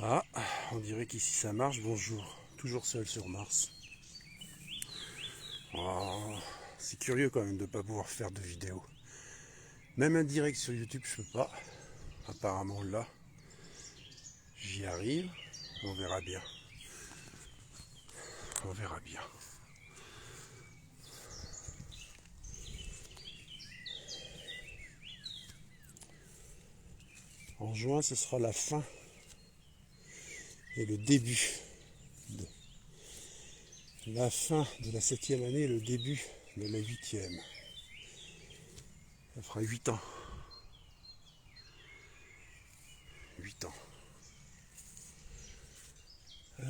Ah, on dirait qu'ici ça marche, bonjour. Toujours seul sur Mars. Oh, c'est curieux quand même de ne pas pouvoir faire de vidéo. Même un direct sur YouTube, je peux pas. Apparemment là, j'y arrive. On verra bien. On verra bien. En juin, ce sera la fin et le début. La fin de la 7e année et le début de la 8e. Ça fera 8 ans. 8 ans. Il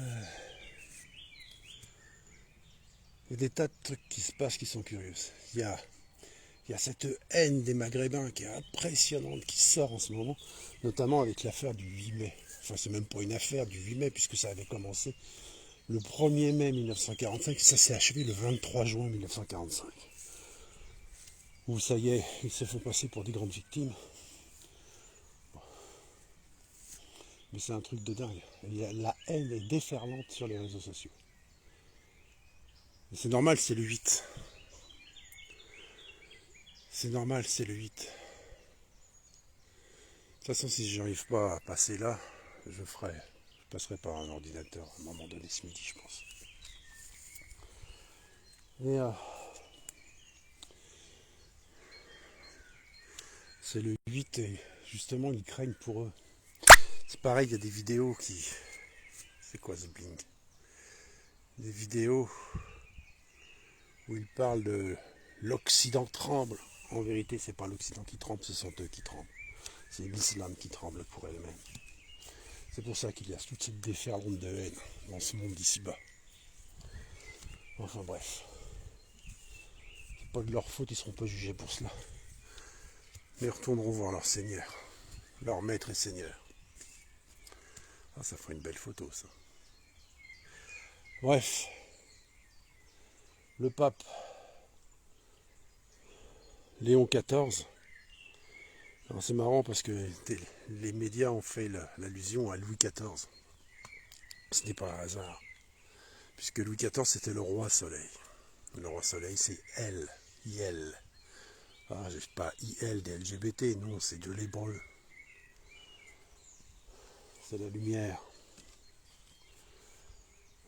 y a des tas de trucs qui se passent qui sont curieux. Il y a cette haine des Maghrébins qui est impressionnante, qui sort en ce moment, notamment avec l'affaire du 8 mai. Enfin, c'est même pas une affaire du 8 mai, puisque ça avait commencé le 1er mai 1945, et ça s'est achevé le 23 juin 1945. Où ça y est, ils se font passer pour des grandes victimes. Bon. Mais c'est un truc de dingue. La haine est déferlante sur les réseaux sociaux. Et c'est normal, c'est le 8. C'est normal, c'est le 8. De toute façon, si je n'arrive pas à passer là, je passerai par un ordinateur à un moment donné ce midi, je pense. Et c'est le 8 et justement, ils craignent pour eux. C'est pareil, il y a des vidéos qui... C'est quoi ce bling? Des vidéos où ils parlent de l'Occident tremble. En vérité, c'est pas l'Occident qui tremble, ce sont eux qui tremblent. C'est l'islam qui tremble pour elle-même. C'est pour ça qu'il y a toute cette déferlante de haine dans ce monde d'ici-bas. Enfin bref. C'est pas de leur faute, ils seront pas jugés pour cela. Mais ils retourneront voir leur Seigneur, leur Maître et Seigneur. Ah, ça ferait une belle photo, ça. Bref. Le pape Léon XIV. Alors c'est marrant parce que les médias ont fait l'allusion à Louis XIV. Ce n'est pas un hasard. Puisque Louis XIV c'était le roi soleil. Le roi soleil c'est El, Iel. Ah, pas IL des LGBT, non, c'est de l'hébreu. C'est la lumière.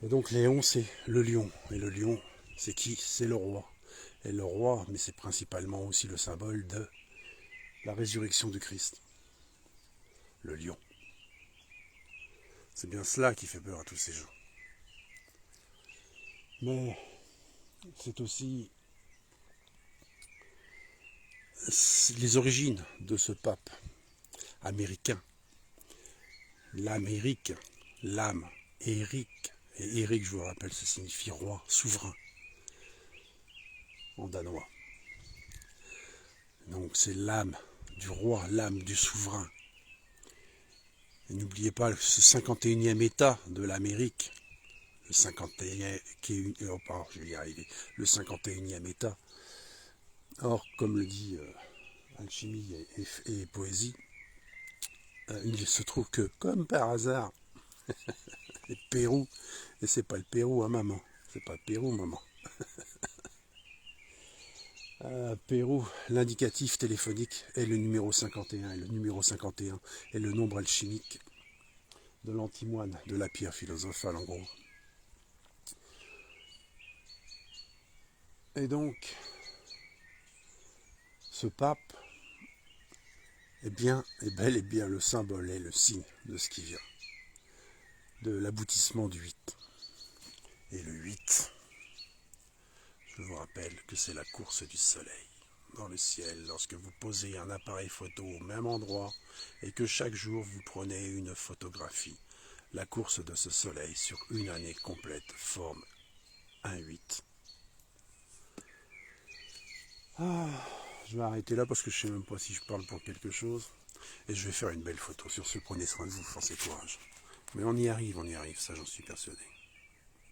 Et donc Léon c'est le lion. Et le lion c'est qui? C'est le roi. Et le roi, mais c'est principalement aussi le symbole de la résurrection du Christ. Le lion. C'est bien cela qui fait peur à tous ces gens. Mais c'est aussi les origines de ce pape américain. L'Amérique, l'âme, Éric. Et Éric, je vous rappelle, ça signifie roi, souverain, en danois. Donc c'est l'âme du roi, l'âme du souverain. Et n'oubliez pas ce 51e État de l'Amérique, le 51e, je vais y arriver, le 51e État. Or, comme le dit Alchimie et Poésie, il se trouve que, comme par hasard, le Pérou, et c'est pas le Pérou, hein, maman, c'est pas le Pérou, maman. Pérou, l'indicatif téléphonique est le numéro 51, et le numéro 51 est le nombre alchimique de l'antimoine, de la pierre philosophale en gros. Et donc, ce pape est bel et bien le symbole et le signe de ce qui vient, de l'aboutissement du 8. Et le 8, je vous rappelle que c'est la course du soleil dans le ciel lorsque vous posez un appareil photo au même endroit et que chaque jour vous prenez une photographie. La course de ce soleil sur une année complète forme un 8. Je vais arrêter là parce que je ne sais même pas si je parle pour quelque chose. Et je vais faire une belle photo. Sur ce, prenez soin de vous, forcez courage. Mais on y arrive, ça j'en suis persuadé.